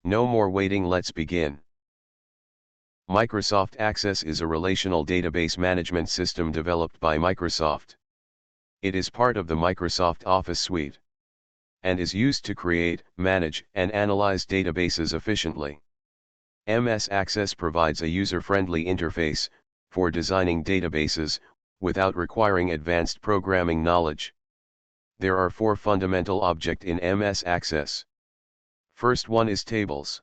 No more waiting, let's begin. Microsoft Access is a relational database management system developed by Microsoft. It is part of the Microsoft Office suite and is used to create, manage, and analyze databases efficiently. msaccess provides a user-friendly interface for designing databases without requiring advanced programming knowledge. There are 4 fundamental objects in msaccess. First one is tables.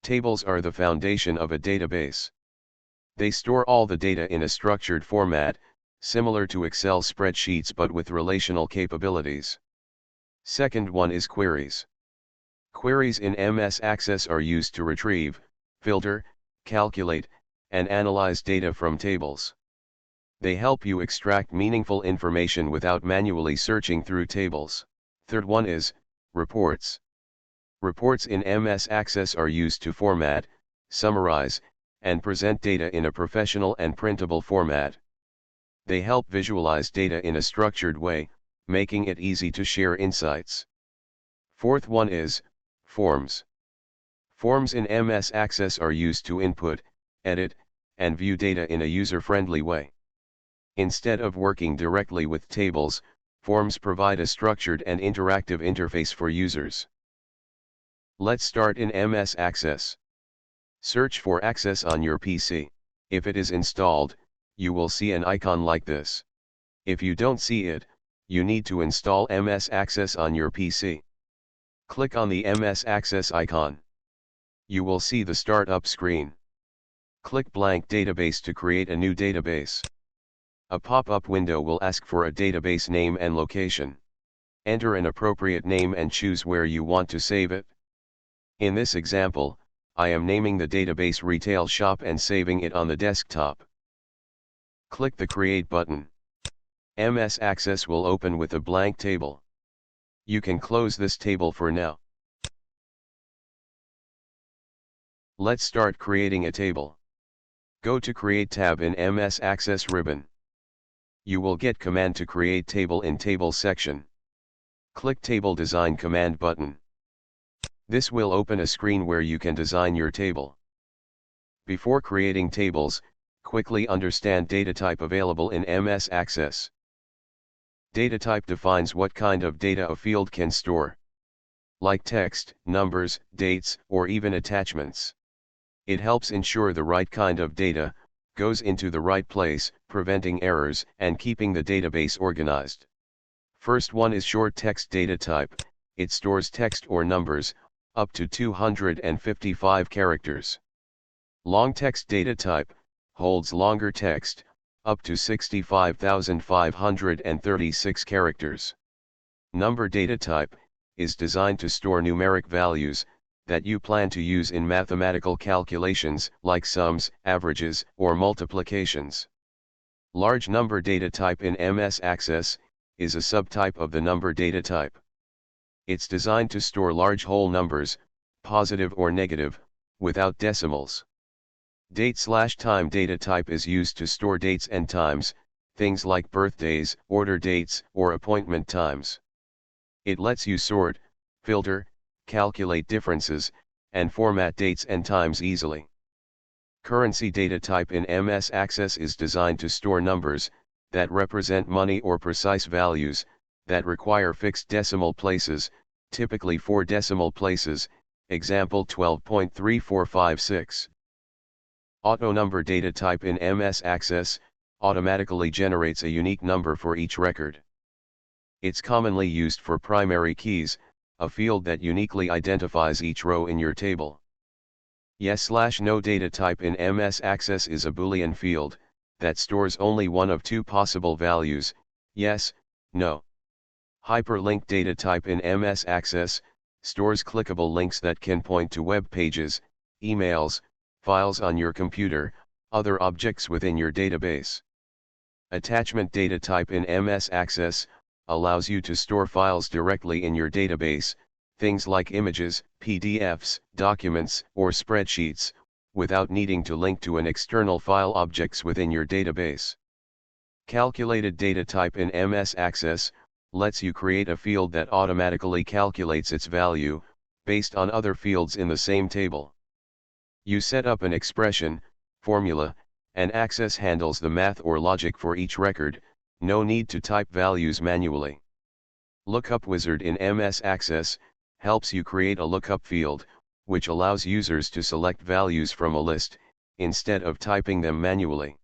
Tables are the foundation of a database. They store all the data in a structured format, similar to Excel spreadsheets but with relational capabilities. Second one is queries. Queries in msaccess are used to retrieve, filter, calculate, and analyze data from tables. They help you extract meaningful information without manually searching through tables. Third one is reports. Reports in msaccess are used to format, summarize, and present data in a professional and printable format. They help visualize data in a structured way, making it easy to share insights. Fourth one is forms. Forms in msaccess are used to input, edit, and view data in a user-friendly way. Instead of working directly with tables, forms provide a structured and interactive interface for users. Let's start in msaccess. Search for Access on your PC. If it is installed, you will see an icon like this. If you don't see it, you need to install msaccess on your PC. Click on the msaccess icon. You will see the startup screen. Click Blank Database to create a new database. A pop-up window will ask for a database name and location. Enter an appropriate name and choose where you want to save it. In this example, I am naming the database Retail Shop and saving it on the desktop. Click the Create button. msaccess will open with a blank table. You can close this table for now. Let's start creating a table. Go to Create tab in msaccess ribbon. You will get command to create table in Table section. Click Table Design Command button. This will open a screen where you can design your table. Before creating tables, quickly understand data type available in msaccess. Data type defines what kind of data a field can store, like text, numbers, dates, or even attachments. It helps ensure the right kind of data goes into the right place, preventing errors and keeping the database organized. First one is short text data type. It stores text or numbers up to 255 characters. Long text data type holds longer text up to 65,536 characters. Number data type is designed to store numeric values that you plan to use in mathematical calculations like sums, averages, or multiplications. Large number data type in msaccess is a subtype of the number data type. It's designed to store large whole numbers, positive or negative, without decimals. Date/time data type is used to store dates and times, things like birthdays, order dates, or appointment times. It lets you sort, filter, calculate differences, and format dates and times easily. Currency data type in msaccess is designed to store numbers that represent money or precise values that require fixed decimal places, typically 4 decimal places, example 12.3456. Auto number data type in msaccess automatically generates a unique number for each record. It's commonly used for primary keys, a field that uniquely identifies each row in your table. Yes/no data type in msaccess is a Boolean field that stores only one of 2 possible values, yes, no. Hyperlink data type in msaccess stores clickable links that can point to web pages, emails, files on your computer, other objects within your database. Attachment data type in msaccess allows you to store files directly in your database, things like images, PDFs, documents, or spreadsheets, without needing to link to an external file objects within your database. Calculated data type in msaccess lets you create a field that automatically calculates its value, based on other fields in the same table. You set up an expression, formula, and Access handles the math or logic for each record, no need to type values manually. Lookup Wizard in msaccess helps you create a lookup field, which allows users to select values from a list, instead of typing them manually.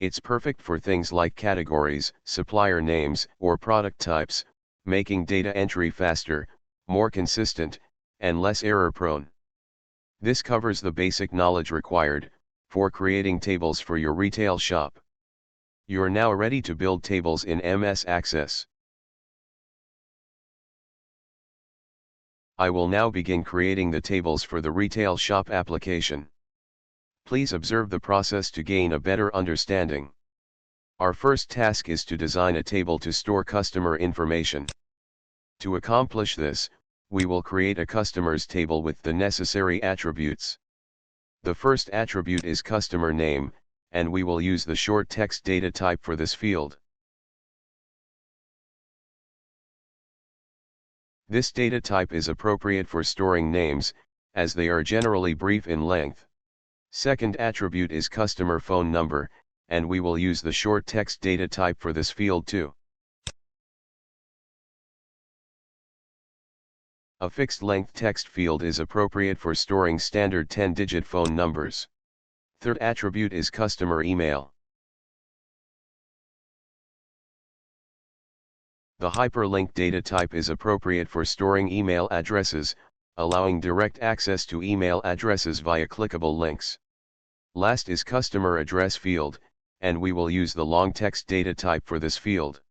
It's perfect for things like categories, supplier names, or product types, making data entry faster, more consistent, and less error-prone. This covers the basic knowledge required for creating tables for your retail shop. You're now ready to build tables in msaccess. I will now begin creating the tables for the retail shop application. Please observe the process to gain a better understanding. Our first task is to design a table to store customer information. To accomplish this, we will create a customers table with the necessary attributes. The first attribute is customer name, and we will use the short text data type for this field. This data type is appropriate for storing names, as they are generally brief in length. Second attribute is customer phone number, and we will use the short text data type for this field too. A fixed-length text field is appropriate for storing standard 10-digit phone numbers. Third attribute is customer email. The hyperlink data type is appropriate for storing email addresses, allowing direct access to email addresses via clickable links. Last is customer address field, and we will use the long text data type for this field.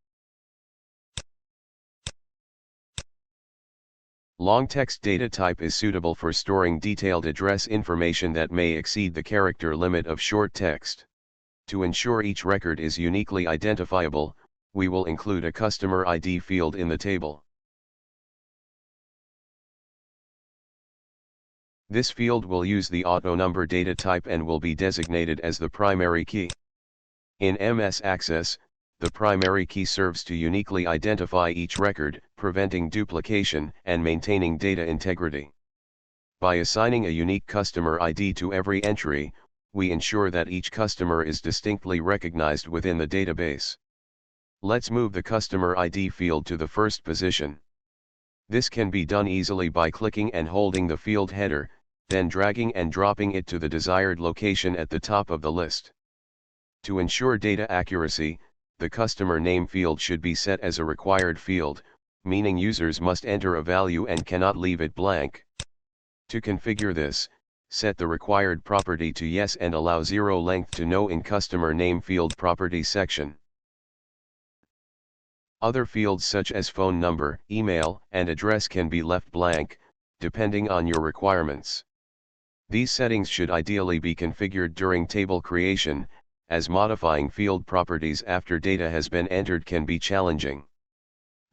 Long text data type is suitable for storing detailed address information that may exceed the character limit of short text. To ensure each record is uniquely identifiable, we will include a customer ID field in the table. This field will use the auto number data type and will be designated as the primary key. In msaccess, the primary key serves to uniquely identify each record, preventing duplication and maintaining data integrity. By assigning a unique customer ID to every entry, we ensure that each customer is distinctly recognized within the database. Let's move the customer ID field to the first position. This can be done easily by clicking and holding the field header, then dragging and dropping it to the desired location at the top of the list. To ensure data accuracy, the customer name field should be set as a required field, meaning users must enter a value and cannot leave it blank. To configure this, set the required property to yes and allow zero length to no in customer name field property section. Other fields such as phone number, email, and address can be left blank, depending on your requirements. These settings should ideally be configured during table creation, as modifying field properties after data has been entered can be challenging.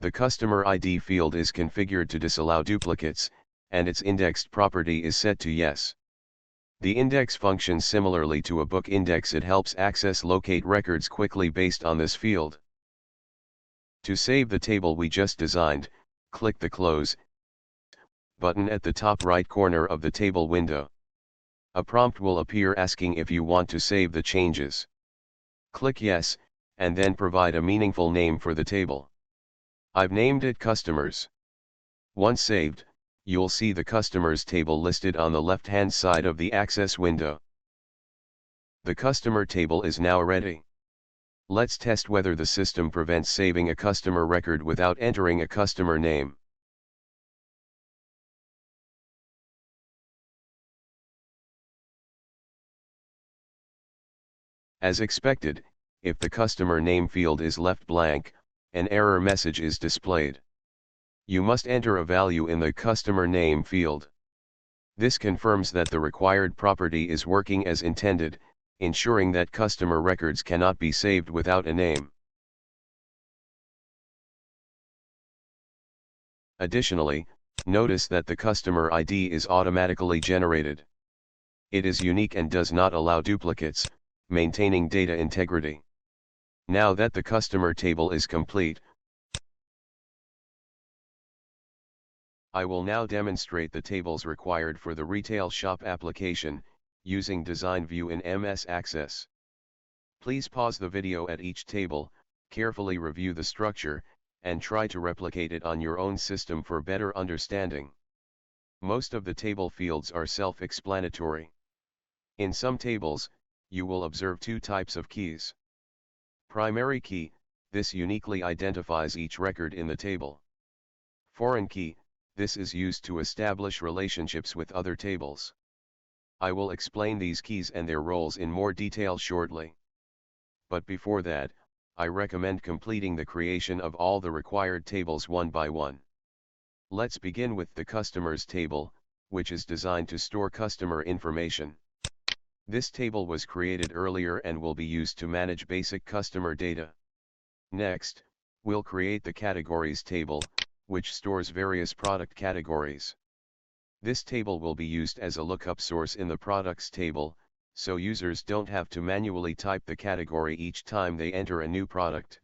The customer ID field is configured to disallow duplicates, and its indexed property is set to yes. The index functions similarly to a book index. It helps Access locate records quickly based on this field. To save the table we just designed, click the Close button at the top right corner of the table window. A prompt will appear asking if you want to save the changes. Click Yes, and then provide a meaningful name for the table. I've named it Customers. Once saved, you'll see the Customers table listed on the left-hand side of the Access window. The customer table is now ready. Let's test whether the system prevents saving a customer record without entering a customer name. As expected, if the customer name field is left blank, an error message is displayed. You must enter a value in the customer name field. This confirms that the required property is working as intended, ensuring that customer records cannot be saved without a name. Additionally, notice that the customer ID is automatically generated. It is unique and does not allow duplicates, maintaining data integrity. Now that the customer table is complete, I will now demonstrate the tables required for the retail shop application, using Design View in msaccess. Please pause the video at each table, carefully review the structure, and try to replicate it on your own system for better understanding. Most of the table fields are self-explanatory. In some tables, you will observe two types of keys. Primary key, this uniquely identifies each record in the table. Foreign key, this is used to establish relationships with other tables. I will explain these keys and their roles in more detail shortly. But before that, I recommend completing the creation of all the required tables one by one. Let's begin with the customers table, which is designed to store customer information. This table was created earlier and will be used to manage basic customer data. Next, we'll create the categories table, which stores various product categories. This table will be used as a lookup source in the products table, so users don't have to manually type the category each time they enter a new product.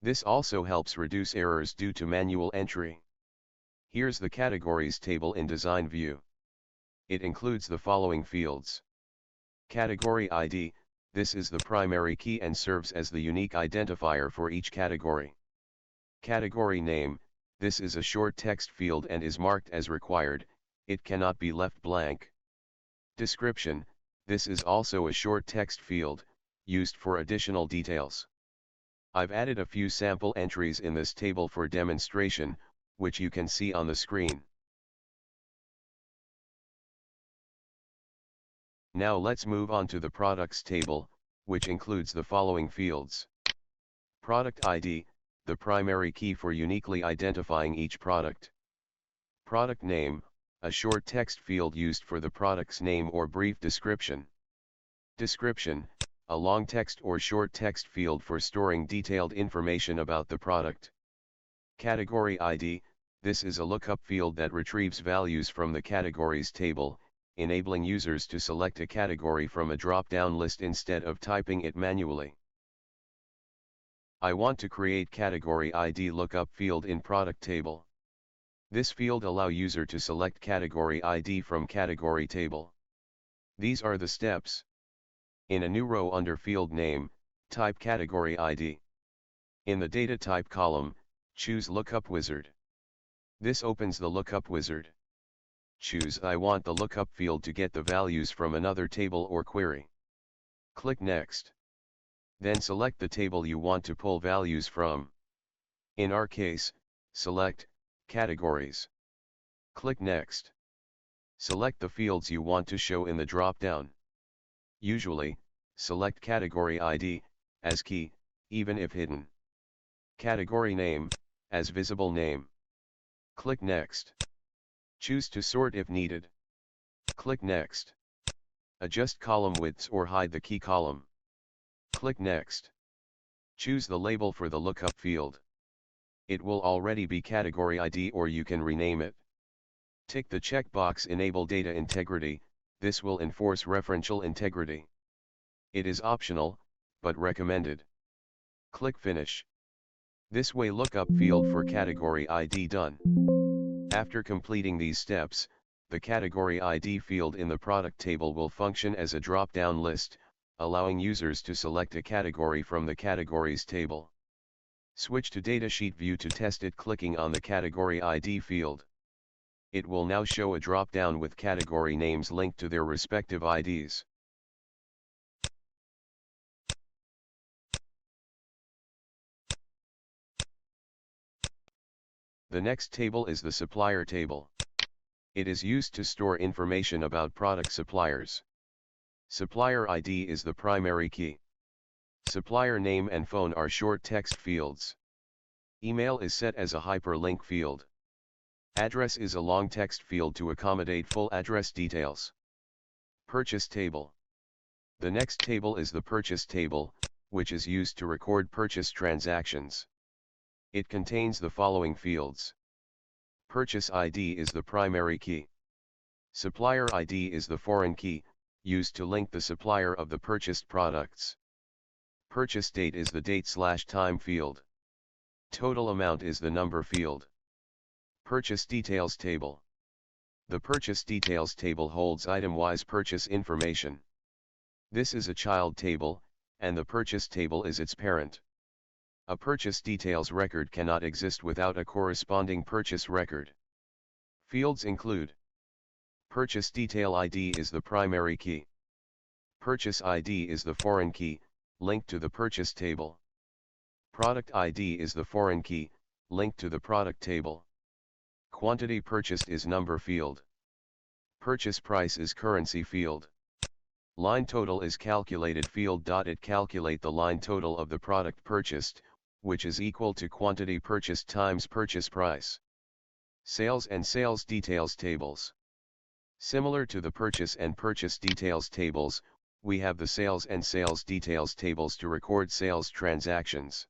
This also helps reduce errors due to manual entry. Here's the categories table in Design View. It includes the following fields. Category ID, this is the primary key and serves as the unique identifier for each category. Category name, this is a short text field and is marked as required, it cannot be left blank. Description, this is also a short text field, used for additional details. I've added a few sample entries in this table for demonstration, which you can see on the screen. Now let's move on to the products table, which includes the following fields. Product ID, the primary key for uniquely identifying each product. Product name, a short text field used for the product's name or brief description. Description, a long text or short text field for storing detailed information about the product. Category ID, this is a lookup field that retrieves values from the categories table, enabling users to select a category from a drop-down list instead of typing it manually. I want to create category ID lookup field in product table. This field allows user to select category ID from category table. These are the steps. In a new row under field name, type category ID. In the data type column, choose lookup wizard. This opens the lookup wizard. Choose I want the lookup field to get the values from another table or query. Click Next. Then select the table you want to pull values from. In our case, select Categories. Click Next. Select the fields you want to show in the drop-down. Usually, select Category ID as key, even if hidden. Category name as visible name. Click Next. Choose to sort if needed. Click Next. Adjust column widths or hide the key column. Click Next. Choose the label for the lookup field. It will already be category ID or you can rename it. Tick the checkbox Enable Data Integrity, this will enforce referential integrity. It is optional, but recommended. Click Finish. This way lookup field for category ID done. After completing these steps, the category ID field in the product table will function as a drop-down list, allowing users to select a category from the categories table. Switch to Datasheet view to test it clicking on the category ID field. It will now show a drop-down with category names linked to their respective IDs. The next table is the supplier table. It is used to store information about product suppliers. Supplier ID is the primary key. Supplier name and phone are short text fields. Email is set as a hyperlink field. Address is a long text field to accommodate full address details. Purchase table. The next table is the purchase table, which is used to record purchase transactions. It contains the following fields. Purchase ID is the primary key. Supplier ID is the foreign key, used to link the supplier of the purchased products. Purchase date is the date/time field. Total amount is the number field. Purchase Details Table. The Purchase Details Table holds item-wise purchase information. This is a child table, and the purchase table is its parent. A purchase details record cannot exist without a corresponding purchase record. Fields include: Purchase Detail ID is the primary key. Purchase ID is the foreign key, linked to the purchase table. Product ID is the foreign key, linked to the product table. Quantity purchased is number field. Purchase price is currency field. Line total is calculated field. It calculate the line total of the product purchased, which is equal to quantity purchased times purchase price. Sales and sales details tables. Similar to the purchase and purchase details tables, we have the sales and sales details tables to record sales transactions.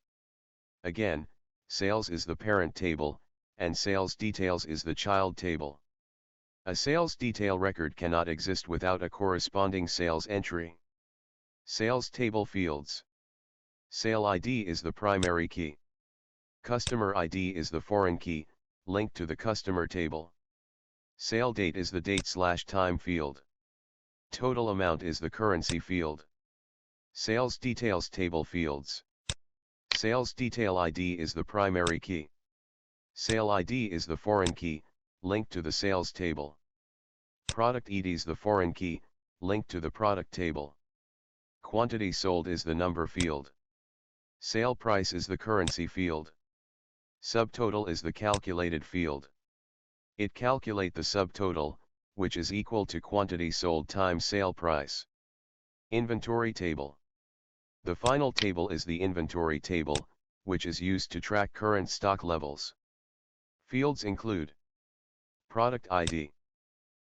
Again, sales is the parent table, and sales details is the child table. A sales detail record cannot exist without a corresponding sales entry. Sales table fields. Sale ID is the primary key. Customer ID is the foreign key, linked to the customer table. Sale date is the date/time field. Total amount is the currency field. Sales details table fields. Sales detail ID is the primary key. Sale ID is the foreign key, linked to the sales table. Product ID is the foreign key, linked to the product table. Quantity sold is the number field. Sale price is the currency field. Subtotal is the calculated field. It calculate the subtotal, which is equal to quantity sold times sale price. Inventory table. The final table is the inventory table, which is used to track current stock levels. Fields include: Product ID.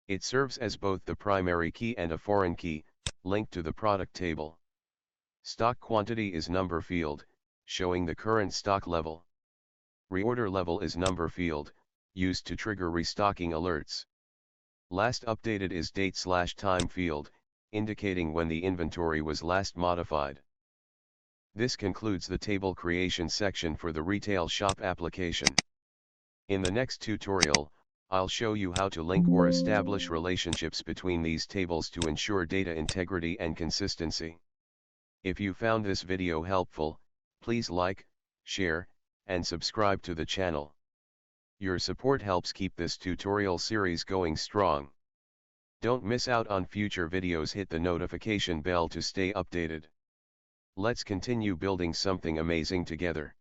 It serves as both the primary key and a foreign key, linked to the product table. Stock quantity is number field, showing the current stock level. Reorder level is number field, used to trigger restocking alerts. Last updated is date/time field, indicating when the inventory was last modified. This concludes the table creation section for the retail shop application. In the next tutorial, I'll show you how to link or establish relationships between these tables to ensure data integrity and consistency. If you found this video helpful, please like, share, and subscribe to the channel. Your support helps keep this tutorial series going strong. Don't miss out on future videos. Hit the notification bell to stay updated. Let's continue building something amazing together.